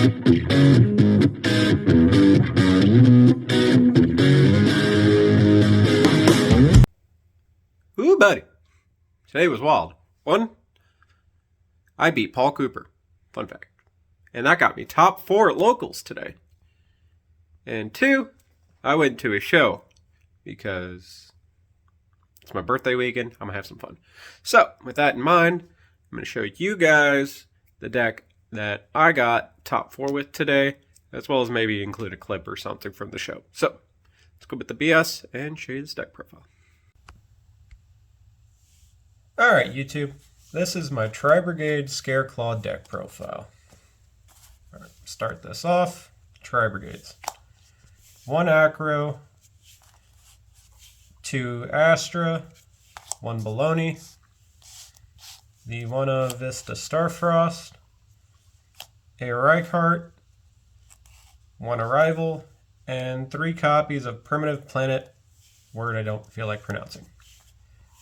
Ooh, buddy. Today was wild. One, I beat Paul Cooper. Fun fact. And that got me top 4 at locals today. And 2, I went to a show because it's my birthday weekend. I'm going to have some fun. So, with that in mind, I'm going to show you guys the deck that I got top 4 with today, as well as maybe include a clip or something from the show. So, let's go with the BS and show you this deck profile. Alright, YouTube. This is my Tri-Brigade Scareclaw deck profile. Alright, start this off. Tri-Brigades. 1 Acro, 2 Astra, 1 Baloney, the 1 Vista Starfrost, a Reichart, 1 Arrival, and 3 copies of Primitive Planet, word I don't feel like pronouncing.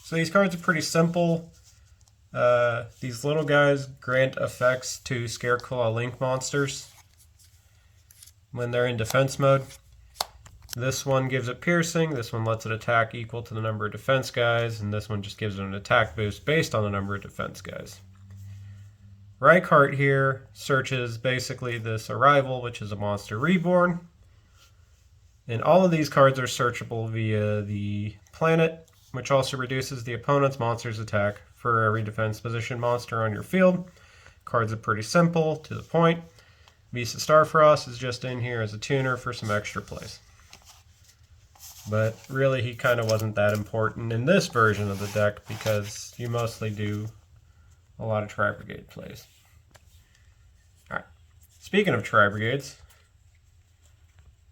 So these cards are pretty simple. These little guys grant effects to Scareclaw Link monsters when they're in defense mode. This one gives it piercing, this one lets it attack equal to the number of defense guys, and this one just gives it an attack boost based on the number of defense guys. Reichart here searches basically this Arrival, which is a monster reborn. And all of these cards are searchable via the planet, which also reduces the opponent's monster's attack for every defense position monster on your field. Cards are pretty simple, to the point. Vista Starfrost is just in here as a tuner for some extra plays. But really, he kind of wasn't that important in this version of the deck because you mostly do a lot of Tri-Brigade plays. Alright, speaking of Tri-Brigades,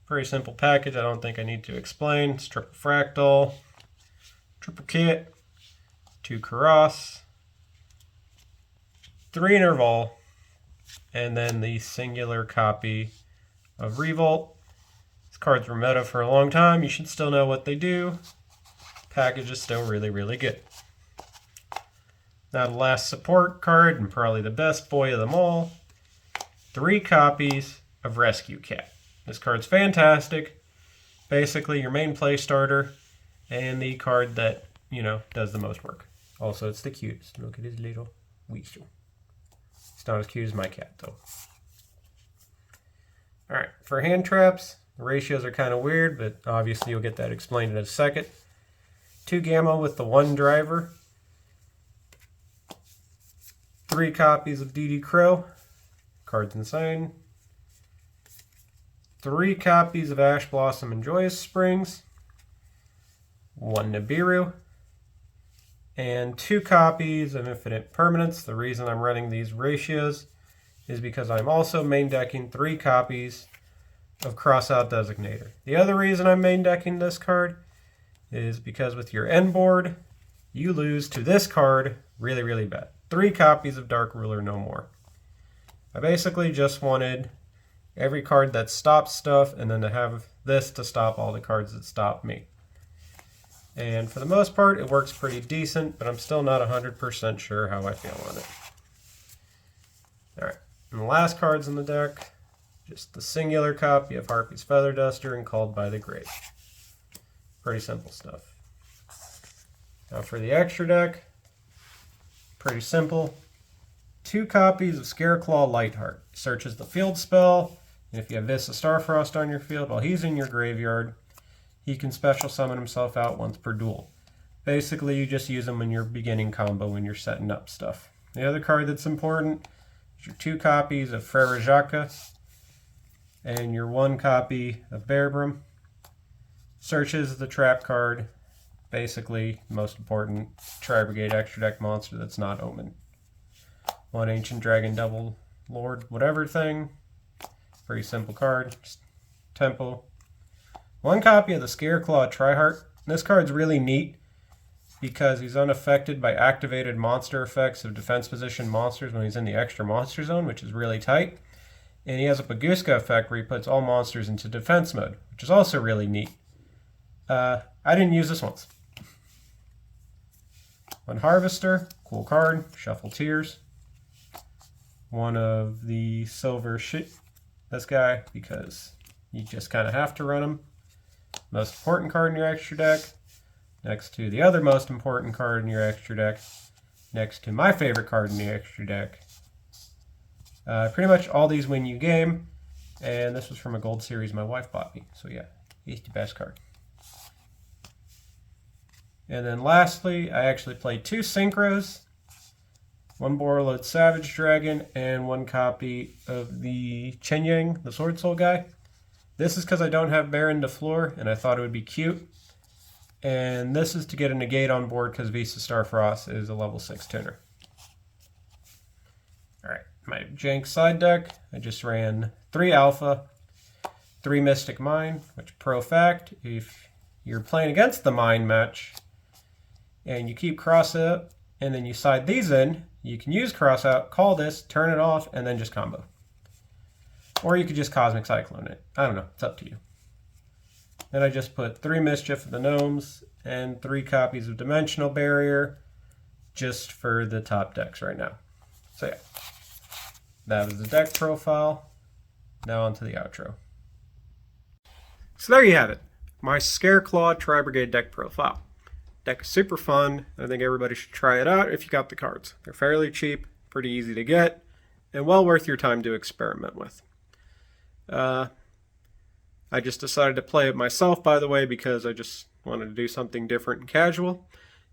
pretty simple package, I don't think I need to explain. It's triple fractal, triple kit, 2 Karas, 3 Interval, and then the singular copy of Revolt. These cards were meta for a long time. You should still know what they do. Package is still really, really good. Now the last support card, and probably the best boy of them all, 3 copies of Rescue Cat. This card's fantastic. Basically your main play starter, and the card that, you know, does the most work. Also, it's the cutest. Look at his little weasel. It's not as cute as my cat, though. Alright, for hand traps, the ratios are kind of weird, but obviously you'll get that explained in a second. 2 Gamma with the 1 driver. 3 copies of DD Crow. Card's insane. 3 copies of Ash Blossom and Joyous Springs. 1 Nibiru, and 2 copies of Infinite Permanence. The reason I'm running these ratios is because I'm also main decking 3 copies of Crossout Designator. The other reason I'm main decking this card is because with your end board, you lose to this card really, really bad. 3 copies of Dark Ruler, no more. I basically just wanted every card that stops stuff, and then to have this to stop all the cards that stop me. And for the most part, it works pretty decent, but I'm still not 100% sure how I feel on it. Alright, and the last cards in the deck, just the singular copy of Harpy's Feather Duster and Called by the Grave. Pretty simple stuff. Now for the extra deck, pretty simple. 2 copies of Scareclaw Lightheart. Searches the field spell, and if you have Vista Starfrost on your field while he's in your graveyard, he can special summon himself out once per duel. Basically, you just use him in your beginning combo when you're setting up stuff. The other card that's important is your 2 copies of Frere Jacques and your 1 copy of Bearbrim. Searches the trap card. Basically, most important Tri-Brigade extra deck monster that's not Omen. 1 Ancient Dragon Double Lord whatever thing. Pretty simple card. Just tempo. 1 copy of the Scareclaw Tri-Heart. This card's really neat because he's unaffected by activated monster effects of defense position monsters when he's in the extra monster zone, which is really tight. And he has a Baguska effect where he puts all monsters into defense mode, which is also really neat. I didn't use this once. 1 Harvester, cool card, Shuffle Tears. 1 of the Silver this guy because you just kind of have to run him. Most important card in your extra deck, next to the other most important card in your extra deck, next to my favorite card in the extra deck. Pretty much all these win you game, and this was from a gold series my wife bought me, so yeah, he's the best card. And then lastly, I actually played 2 synchros, 1 Borreload Savage Dragon, and 1 copy of the Chen Yang, the Sword Soul guy. This is because I don't have Baron DeFleur, and I thought it would be cute. And this is to get a negate on board because Visa Starfrost is a level 6 tuner. Alright, my jank side deck, I just ran 3 Alpha, 3 Mystic Mine, which pro fact, if you're playing against the Mine match, and you keep cross out, and then you side these in, you can use cross out, call this, turn it off, and then just combo. Or you could just Cosmic Cyclone it. I don't know, it's up to you. Then I just put 3 Mischief of the Gnomes and 3 copies of Dimensional Barrier just for the top decks right now. So yeah, that is the deck profile. Now on to the outro. So there you have it, my Scareclaw Tri-Brigade deck profile. Deck is super fun. I think everybody should try it out if you got the cards. They're fairly cheap, pretty easy to get, and well worth your time to experiment with. I just decided to play it myself, by the way, because I just wanted to do something different and casual.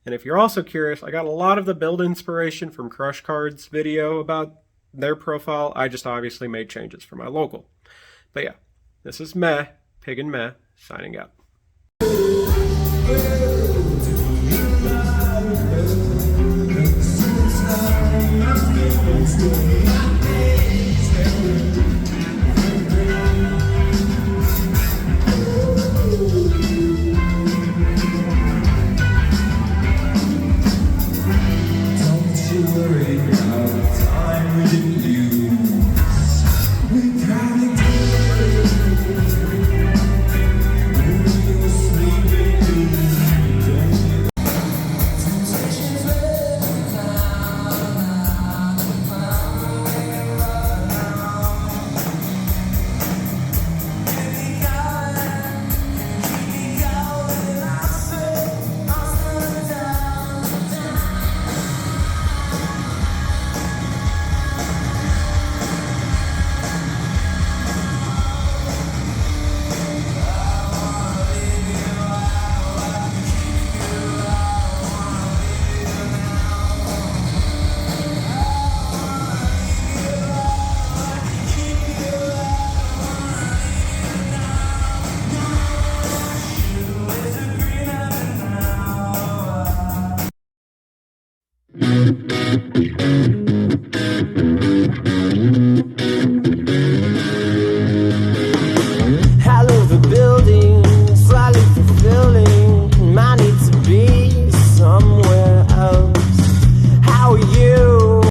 And if you're also curious, I got a lot of the build inspiration from Crush Card's video about their profile. I just obviously made changes for my local. But yeah, this is Meh, Pig and Meh, signing out. Let's go.